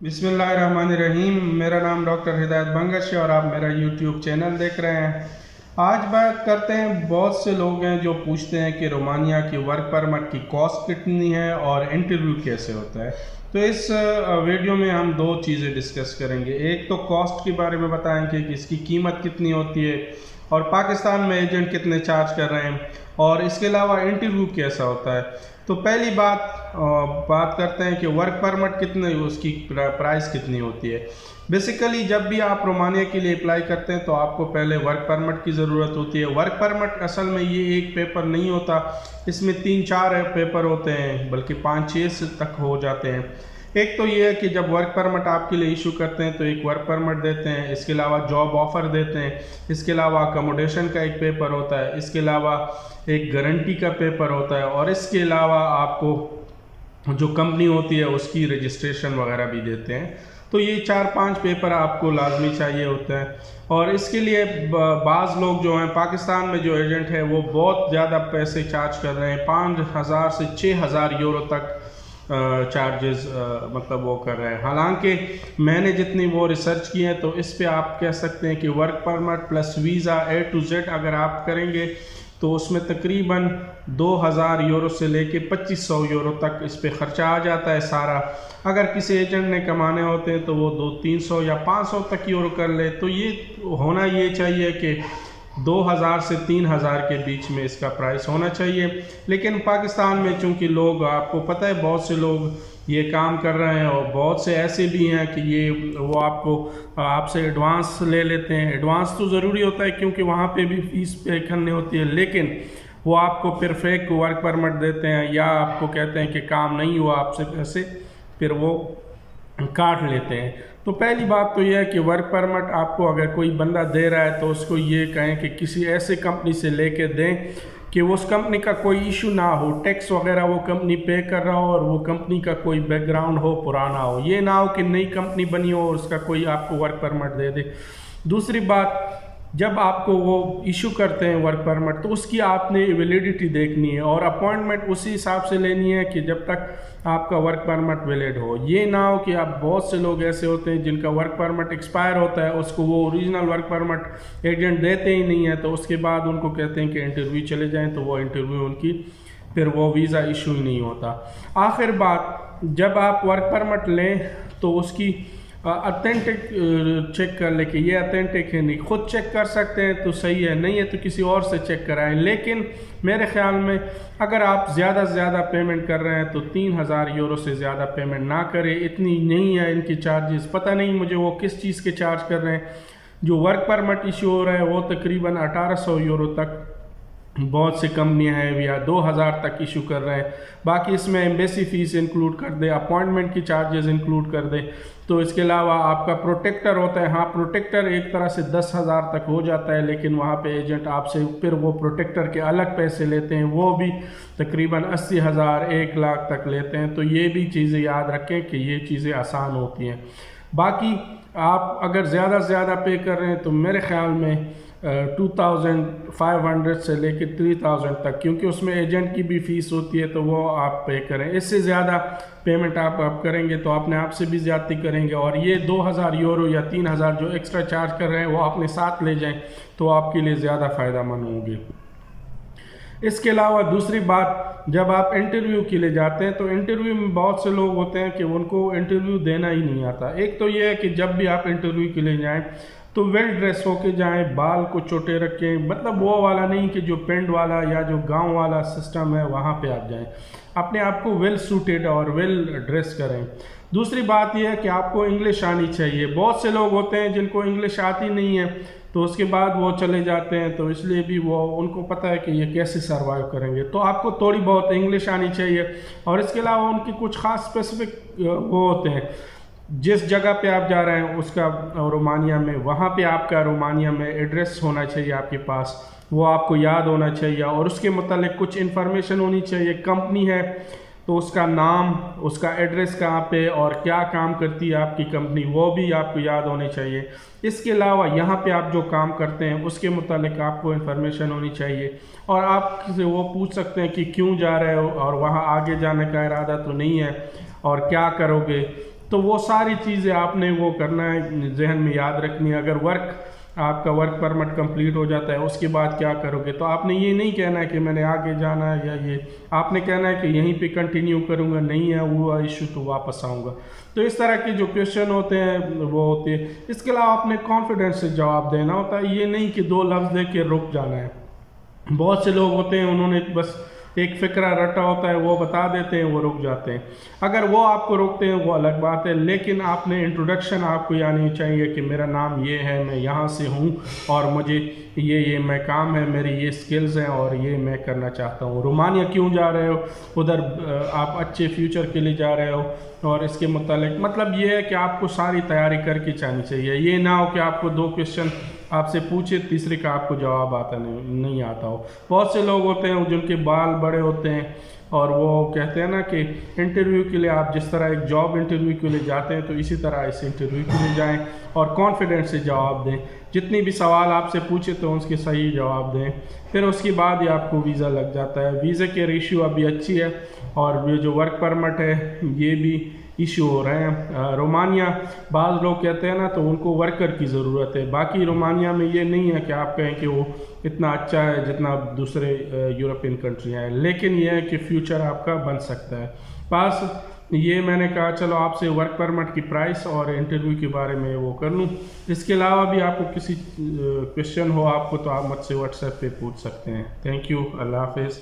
बिस्मिल्लाहिर्रहमानिर्रहीम। मेरा नाम डॉक्टर हिदायत बंगश है और आप मेरा यूट्यूब चैनल देख रहे हैं। आज बात करते हैं, बहुत से लोग हैं जो पूछते हैं कि रोमानिया की वर्क परमिट की कॉस्ट कितनी है और इंटरव्यू कैसे होता है। तो इस वीडियो में हम दो चीज़ें डिस्कस करेंगे। एक तो कॉस्ट के बारे में बताएंगे कि इसकी कीमत कितनी होती है और पाकिस्तान में एजेंट कितने चार्ज कर रहे हैं, और इसके अलावा इंटरव्यू कैसा होता है। तो पहली बात करते हैं कि वर्क परमिट कितने, उसकी प्राइस कितनी होती है। बेसिकली जब भी आप रोमानिया के लिए अप्लाई करते हैं तो आपको पहले वर्क परमिट की ज़रूरत होती है। वर्क परमिट असल में ये एक पेपर नहीं होता, इसमें 3-4 पेपर होते हैं, बल्कि 5-6 तक हो जाते हैं। एक तो ये है कि जब वर्क परमिट आपके लिए इशू करते हैं तो एक वर्क परमिट देते हैं, इसके अलावा जॉब ऑफ़र देते हैं, इसके अलावा अकोमोडेशन का एक पेपर होता है, इसके अलावा एक गारंटी का पेपर होता है, और इसके अलावा आपको जो कंपनी होती है उसकी रजिस्ट्रेशन वगैरह भी देते हैं। तो ये 4-5 पेपर आपको लाजमी चाहिए होते हैं। और इसके लिए बाज़ लोग जो हैं पाकिस्तान में, जो एजेंट है वो बहुत ज़्यादा पैसे चार्ज कर रहे हैं, 5,000 से 6,000 यूरो तक चार्जेस मतलब वो कर रहे हैं। हालांकि मैंने जितनी वो रिसर्च की है तो इस पे आप कह सकते हैं कि work permit plus visa A to Z अगर आप करेंगे तो उसमें तकरीबन 2,000 यूरो से लेके 2,500 यूरो तक इस पे ख़र्चा आ जाता है सारा। अगर किसी एजेंट ने कमाने होते हैं तो वो 200-300 या 500 तक यूरो कर ले। तो ये होना ये चाहिए कि 2,000 से 3,000 के बीच में इसका प्राइस होना चाहिए। लेकिन पाकिस्तान में चूँकि लोग, आपको पता है, बहुत से लोग ये काम कर रहे हैं और बहुत से ऐसे भी हैं कि ये वो आपसे एडवांस ले लेते हैं। एडवांस तो ज़रूरी होता है क्योंकि वहाँ पे भी फ़ीस पे करनी होती है, लेकिन वो आपको फिर फेक वर्क परमिट देते हैं या आपको कहते हैं कि काम नहीं हुआ आपसे पैसे फिर वो काट लेते हैं। तो पहली बात तो यह है कि वर्क परमिट आपको अगर कोई बंदा दे रहा है तो उसको ये कहें कि किसी ऐसे कंपनी से लेके दें कि उस कंपनी का कोई इशू ना हो, टैक्स वगैरह वो कंपनी पे कर रहा हो और वो कंपनी का कोई बैकग्राउंड हो पुराना हो। ये ना हो कि नई कंपनी बनी हो और उसका कोई आपको वर्क परमिट दे दे। दूसरी बात, जब आपको वो इशू करते हैं वर्क परमिट तो उसकी आपने वैलिडिटी देखनी है और अपॉइंटमेंट उसी हिसाब से लेनी है कि जब तक आपका वर्क परमिट वैलिड हो। ये ना हो कि आप, बहुत से लोग ऐसे होते हैं जिनका वर्क परमिट एक्सपायर होता है, उसको वो ओरिजिनल वर्क परमिट एजेंट देते ही नहीं है, तो उसके बाद उनको कहते हैं कि इंटरव्यू चले जाएं, तो वो इंटरव्यू उनकी फिर वो वीज़ा इशू ही नहीं होता। आखिर बात, जब आप वर्क परमिट लें तो उसकी ऑथेंटिक चेक कर ले कि ये ऑथेंटिक है नहीं। खुद चेक कर सकते हैं तो सही है, नहीं है तो किसी और से चेक कराएं। लेकिन मेरे ख्याल में अगर आप ज़्यादा से ज़्यादा पेमेंट कर रहे हैं तो 3,000 यूरो से ज़्यादा पेमेंट ना करें। इतनी नहीं है इनकी चार्जेस, पता नहीं मुझे वो किस चीज़ के चार्ज कर रहे हैं। जो वर्क परमिट इशू हो रहा है वो तकरीबन 1,800 यूरो तक बहुत सी कंपनियां हैं या 2,000 तक इशू कर रहे हैं। बाकी इसमें एम्बेसी फ़ीस इंक्लूड कर दे, अपॉइंटमेंट की चार्जेस इंक्लूड कर दे। तो इसके अलावा आपका प्रोटेक्टर होता है, हाँ प्रोटेक्टर एक तरह से 10,000 तक हो जाता है, लेकिन वहाँ पे एजेंट आपसे फिर वो प्रोटेक्टर के अलग पैसे लेते हैं, वो भी तकरीबन 80,000 1 लाख तक लेते हैं। तो ये भी चीज़ें याद रखें कि ये चीज़ें आसान होती हैं। बाकी आप अगर ज़्यादा से ज़्यादा पे कर रहे हैं तो मेरे ख्याल में 2,500 से लेकर 3,000 तक, क्योंकि उसमें एजेंट की भी फ़ीस होती है, तो वो आप पे करें। इससे ज़्यादा पेमेंट आप करेंगे तो अपने आप से भी ज़्यादती करेंगे, और ये 2,000 यूरो या 3,000 जो एक्स्ट्रा चार्ज कर रहे हैं वो अपने साथ ले जाएं तो आपके लिए ज़्यादा फ़ायदेमंद होंगे। इसके अलावा दूसरी बात, जब आप इंटरव्यू के लिए जाते हैं तो इंटरव्यू में बहुत से लोग होते हैं कि उनको इंटरव्यू देना ही नहीं आता। एक तो ये है कि जब भी आप इंटरव्यू के लिए जाएं तो वेल ड्रेस होके जाएं, बाल को छोटे रखें, मतलब वो वाला नहीं कि जो पेंट वाला या जो गांव वाला सिस्टम है वहाँ पे आप जाएं। अपने आप को वेल सूटेड और वेल ड्रेस करें। दूसरी बात यह है कि आपको इंग्लिश आनी चाहिए। बहुत से लोग होते हैं जिनको इंग्लिश आती नहीं है तो उसके बाद वो चले जाते हैं, तो इसलिए भी वो, उनको पता है कि ये कैसे सर्वाइव करेंगे। तो आपको थोड़ी बहुत इंग्लिश आनी चाहिए। और इसके अलावा उनकी कुछ ख़ास स्पेसिफिक वो होते हैं, जिस जगह पे आप जा रहे हैं उसका रोमानिया में, वहाँ पे आपका रोमानिया में एड्रेस होना चाहिए आपके पास, वो आपको याद होना चाहिए, और उसके मतलब कुछ इन्फॉर्मेशन होनी चाहिए। कंपनी है तो उसका नाम, उसका एड्रेस कहाँ पे और क्या काम करती है आपकी कंपनी, वो भी आपको याद होने चाहिए। इसके अलावा यहाँ पे आप जो काम करते हैं उसके मुतालिक आपको इन्फॉर्मेशन होनी चाहिए, और आप से वो पूछ सकते हैं कि क्यों जा रहे हो और वहाँ आगे जाने का इरादा तो नहीं है और क्या करोगे। तो वो सारी चीज़ें आपने वो करना है, जहन में याद रखनी है। अगर आपका वर्क परमिट कंप्लीट हो जाता है उसके बाद क्या करोगे, तो आपने ये नहीं कहना है कि मैंने आगे जाना है या ये, आपने कहना है कि यहीं पे कंटिन्यू करूँगा, नहीं है वो इशू तो वापस आऊँगा। तो इस तरह के जो क्वेश्चन होते हैं वो होते हैं। इसके अलावा आपने कॉन्फिडेंस से जवाब देना होता है, ये नहीं कि 2 लफ्ज़ दे के रुक जाना है। बहुत से लोग होते हैं उन्होंने बस एक फ़िक्रा रटा होता है, वो बता देते हैं, वो रुक जाते हैं। अगर वो आपको रोकते हैं वो अलग बात है, लेकिन आपने इंट्रोडक्शन आपको आनी चाहिए कि मेरा नाम ये है, मैं यहाँ से हूँ और मुझे ये मैं काम है, मेरी ये स्किल्स हैं और ये मैं करना चाहता हूँ। रोमानिया क्यों जा रहे हो, उधर आप अच्छे फ्यूचर के लिए जा रहे हो, और इसके मतलब ये है कि आपको सारी तैयारी करके जानी चाहिए। ये ना हो कि आपको 2 क्वेश्चन आपसे पूछे, तीसरे का आपको जवाब आता नहीं आता हो। बहुत से लोग होते हैं जिनके बाल बड़े होते हैं और वो कहते हैं ना कि इंटरव्यू के लिए आप जिस तरह एक जॉब इंटरव्यू के लिए जाते हैं तो इसी तरह इस इंटरव्यू के लिए जाएं और कॉन्फिडेंस से जवाब दें। जितनी भी सवाल आपसे पूछे तो उसके सही जवाब दें, फिर उसके बाद ही आपको वीज़ा लग जाता है। वीज़े के रेशियो अभी अच्छी है और ये जो वर्क परमिट है ये भी इशू हो रहे हैं। रोमानिया बाज़ लोग कहते हैं ना तो उनको वर्कर की ज़रूरत है, बाकी रोमानिया में ये नहीं है कि आप कहें कि वो इतना अच्छा है जितना दूसरे यूरोपियन कंट्री हैं, लेकिन ये है कि फ्यूचर आपका बन सकता है। बस ये मैंने कहा चलो आपसे वर्क परमिट की प्राइस और इंटरव्यू के बारे में वो कर लूँ। इसके अलावा भी आपको किसी क्वेश्चन हो आपको तो आप मुझसे व्हाट्सएप पे पूछ सकते हैं। थैंक यू, अल्लाह हाफिज़।